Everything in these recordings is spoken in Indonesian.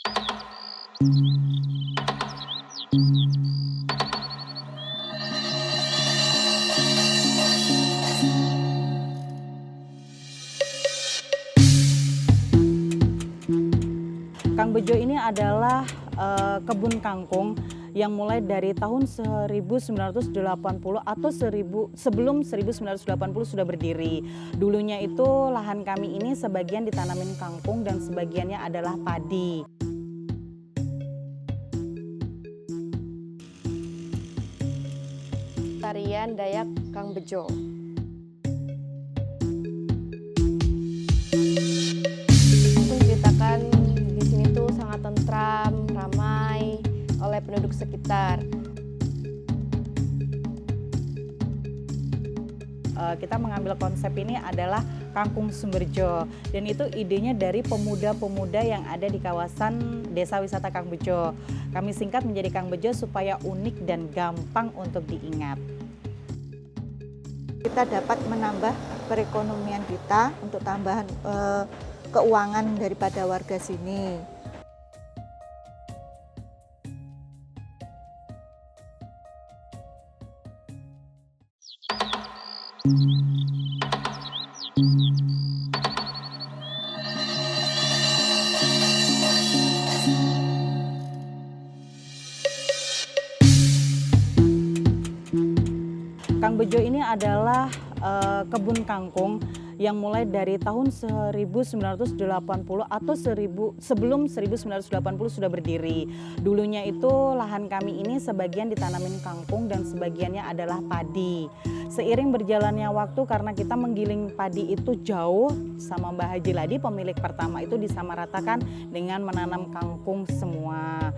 Kang Bejo ini adalah kebun kangkung yang mulai dari tahun 1980 atau sebelum 1980 sudah berdiri. Dulunya itu lahan kami ini sebagian ditanamin kangkung dan sebagiannya adalah padi. Tarian Dayak Kang Bejo. Menceritakan di sini tuh sangat tentram, ramai oleh penduduk sekitar. Kita mengambil konsep ini adalah Kangkung Sumberjo, dan itu idenya dari pemuda-pemuda yang ada di kawasan Desa Wisata Kang Bejo. Kami singkat menjadi Kang Bejo supaya unik dan gampang untuk diingat. Kita dapat menambah perekonomian kita untuk tambahan keuangan daripada warga sini. Kang Bejo ini adalah kebun kangkung yang mulai dari tahun 1980 atau sebelum 1980 sudah berdiri. Dulunya itu lahan kami ini sebagian ditanamin kangkung dan sebagiannya adalah padi. Seiring berjalannya waktu karena kita menggiling padi itu jauh, sama Mbah Haji Ladi pemilik pertama itu disamaratakan dengan menanam kangkung semua.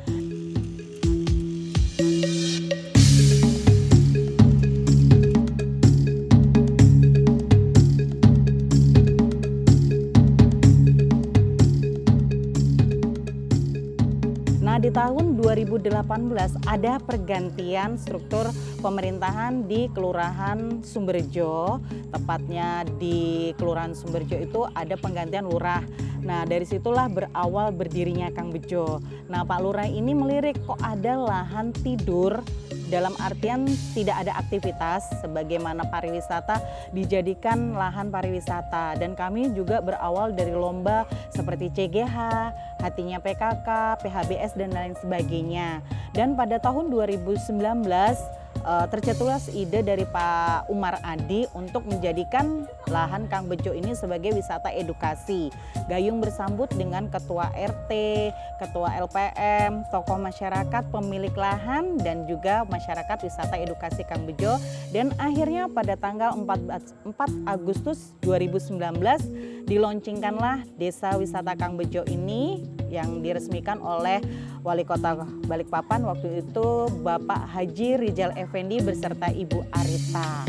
Nah, di tahun 2018 ada pergantian struktur pemerintahan di Kelurahan Sumberjo, tepatnya di Kelurahan Sumberjo itu ada penggantian lurah. Nah, dari situlah berawal berdirinya Kang Bejo. Nah, Pak Lurah ini melirik kok ada lahan tidur, dalam artian tidak ada aktivitas sebagaimana pariwisata dijadikan lahan pariwisata, dan kami juga berawal dari lomba seperti CGH, Hatinya PKK, PHBS dan lain sebagainya. Dan pada tahun 2019 tercetuslah ide dari Pak Umar Adi untuk menjadikan lahan Kang Bejo ini sebagai wisata edukasi. Gayung bersambut dengan ketua RT, ketua LPM, tokoh masyarakat, pemilik lahan, dan juga masyarakat wisata edukasi Kang Bejo. Dan akhirnya pada tanggal 4 Agustus 2019 dilaunchingkanlah Desa Wisata Kang Bejo ini yang diresmikan oleh Wali Kota Balikpapan waktu itu Bapak Haji Rizal Effendi beserta Ibu Arita.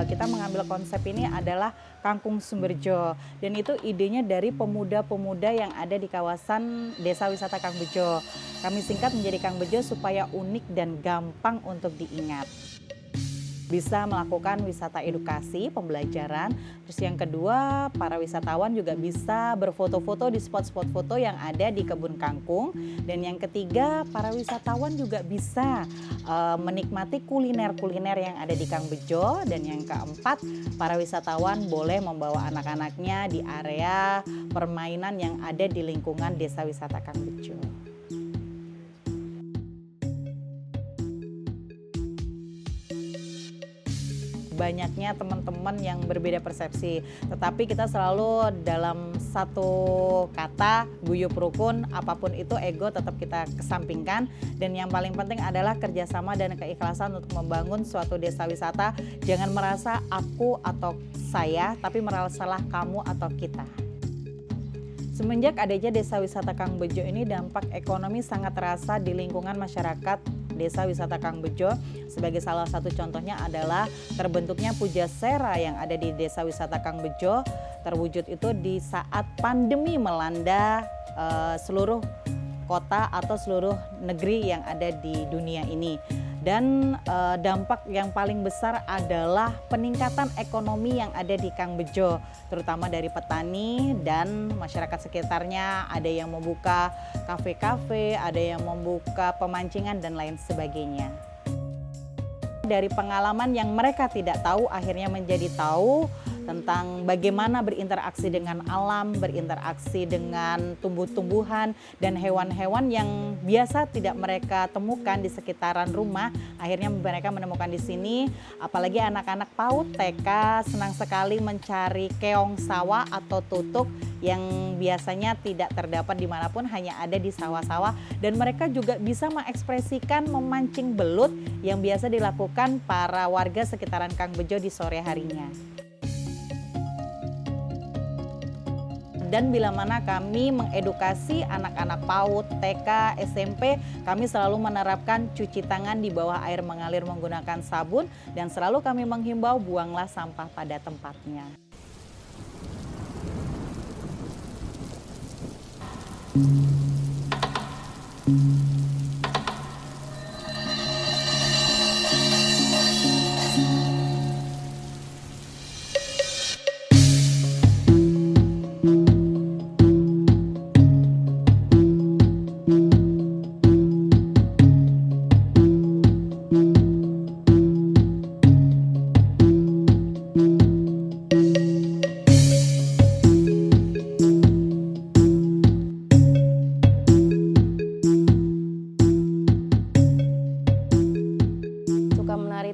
Kita mengambil konsep ini adalah Kangkung Sumberjo, dan itu idenya dari pemuda-pemuda yang ada di kawasan Desa Wisata Kang Bejo. Kami singkat menjadi Kang Bejo supaya unik dan gampang untuk diingat. Bisa melakukan wisata edukasi, pembelajaran. Terus yang kedua, para wisatawan juga bisa berfoto-foto di spot-spot foto yang ada di kebun kangkung. Dan yang ketiga, para wisatawan juga bisa menikmati kuliner-kuliner yang ada di Kang Bejo. Dan yang keempat, para wisatawan boleh membawa anak-anaknya di area permainan yang ada di lingkungan Desa Wisata Kang Bejo. Banyaknya teman-teman yang berbeda persepsi, tetapi kita selalu dalam satu kata guyup rukun, apapun itu ego tetap kita kesampingkan, dan yang paling penting adalah kerjasama dan keikhlasan untuk membangun suatu desa wisata. Jangan merasa aku atau saya, tapi merasalah kamu atau kita. Semenjak adanya Desa Wisata Kang Bejo ini, dampak ekonomi sangat terasa di lingkungan masyarakat Desa Wisata Kang Bejo. Sebagai salah satu contohnya adalah terbentuknya Pujasera yang ada di Desa Wisata Kang Bejo. Terwujud itu di saat pandemi melanda seluruh kota atau seluruh negeri yang ada di dunia ini. Dan dampak yang paling besar adalah peningkatan ekonomi yang ada di Kang Bejo, terutama dari petani dan masyarakat sekitarnya. Ada yang membuka kafe-kafe, ada yang membuka pemancingan dan lain sebagainya. Dari pengalaman yang mereka tidak tahu, akhirnya menjadi tahu tentang bagaimana berinteraksi dengan alam, berinteraksi dengan tumbuh-tumbuhan dan hewan-hewan yang biasa tidak mereka temukan di sekitaran rumah. Akhirnya mereka menemukan di sini, apalagi anak-anak PAUD TK senang sekali mencari keong sawah atau tutuk yang biasanya tidak terdapat dimanapun, hanya ada di sawah-sawah. Dan mereka juga bisa mengekspresikan memancing belut yang biasa dilakukan para warga sekitaran Kang Bejo di sore harinya. Dan bila mana kami mengedukasi anak-anak PAUD, TK, SMP, kami selalu menerapkan cuci tangan di bawah air mengalir menggunakan sabun, dan selalu kami menghimbau buanglah sampah pada tempatnya.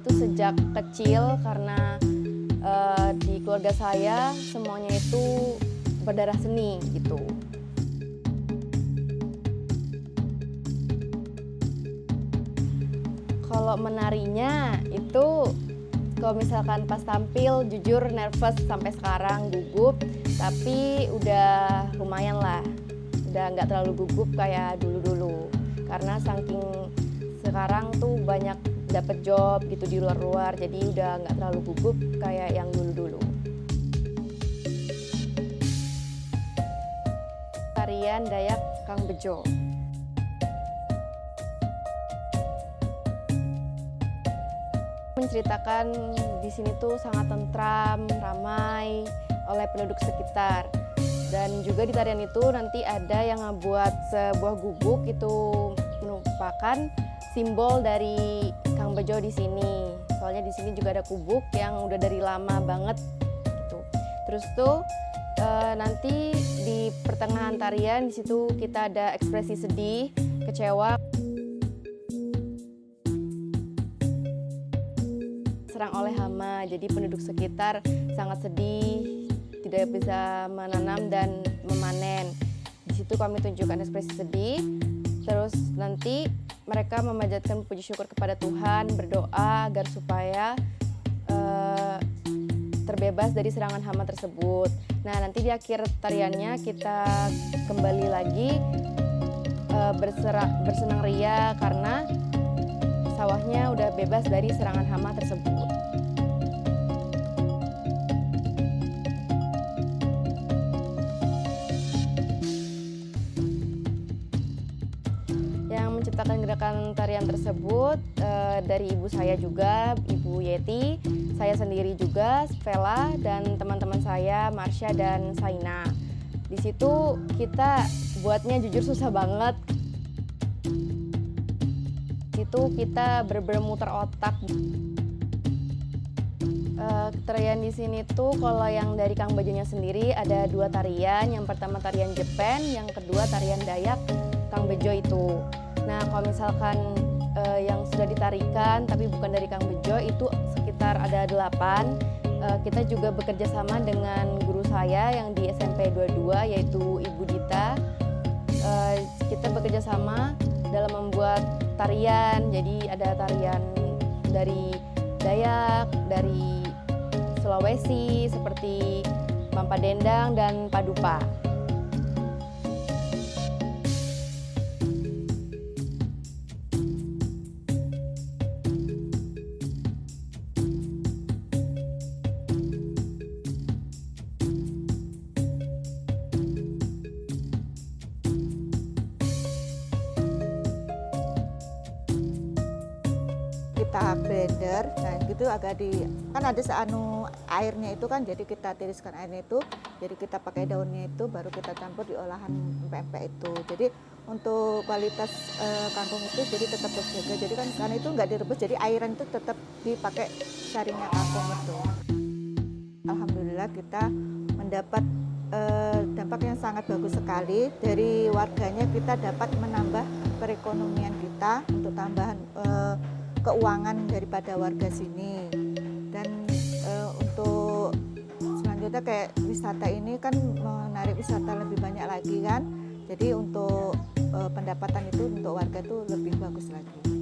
Sejak kecil karena di keluarga saya semuanya itu berdarah seni gitu. Kalau menarinya itu kalau misalkan pas tampil jujur nervous sampai sekarang, gugup, tapi udah lumayan lah, udah nggak terlalu gugup kayak dulu-dulu karena saking sekarang tuh banyak dapat job gitu di luar-luar, jadi udah nggak terlalu gugup kayak yang dulu-dulu. Tarian Dayak Kang Bejo. Menceritakan di sini tuh sangat tentram, ramai oleh penduduk sekitar. Dan juga di tarian itu nanti ada yang ngebuat sebuah gubuk, itu merupakan simbol dari Kang Bejo di sini. Soalnya di sini juga ada kubuk yang udah dari lama banget gitu. Terus tuh nanti di pertengahan tarian di situ kita ada ekspresi sedih, kecewa, serang oleh hama. Jadi penduduk sekitar sangat sedih, tidak bisa menanam dan memanen. Di situ kami tunjukkan ekspresi sedih. Terus nanti mereka memanjatkan puji syukur kepada Tuhan, berdoa agar supaya terbebas dari serangan hama tersebut. Nah, nanti di akhir tariannya kita kembali lagi bersenang ria karena sawahnya udah bebas dari serangan hama tersebut. Menciptakan gerakan tarian tersebut dari ibu saya juga, Ibu Yeti, saya sendiri juga, Vela, dan teman-teman saya, Marsha dan Saina. Di situ kita buatnya jujur susah banget. Di situ kita bermuter otak. Tarian di sini tuh kalau yang dari Kang Bejonya sendiri ada 2 tarian. Yang pertama tarian Jepen, yang kedua tarian Dayak Kang Bejo itu. Nah, kalau misalkan yang sudah ditarikan tapi bukan dari Kang Bejo itu sekitar ada 8. Kita juga bekerja sama dengan guru saya yang di SMP 22 yaitu Ibu Dita. Kita bekerja sama dalam membuat tarian. Jadi ada tarian dari Dayak, dari Sulawesi seperti Mampa Dendang dan Padupa. kita blender, nah gitu agak kan ada seanu airnya itu kan, jadi kita tiriskan airnya itu, jadi kita pakai daunnya itu baru kita campur di olahan pempek itu. Jadi untuk kualitas kangkung itu jadi tetap terjaga, jadi kan karena itu nggak direbus, jadi airan itu tetap dipakai sarinya kangkung itu. Alhamdulillah kita mendapat dampak yang sangat bagus sekali dari warganya. Kita dapat menambah perekonomian kita untuk tambahan keuangan daripada warga sini. Dan untuk selanjutnya kayak wisata ini kan menarik wisata lebih banyak lagi kan. Jadi untuk pendapatan itu untuk warga itu lebih bagus lagi.